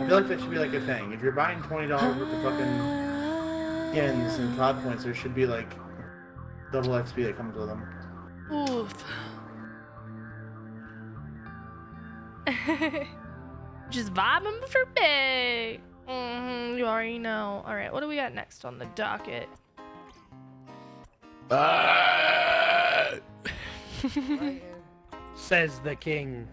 feel like that should be like a thing. If you're buying $20 worth of fucking skins and COD points, there should be like double XP that comes with them. Oof. Just vibing for big. You already know. All right, what do we got next on the docket? Says the king.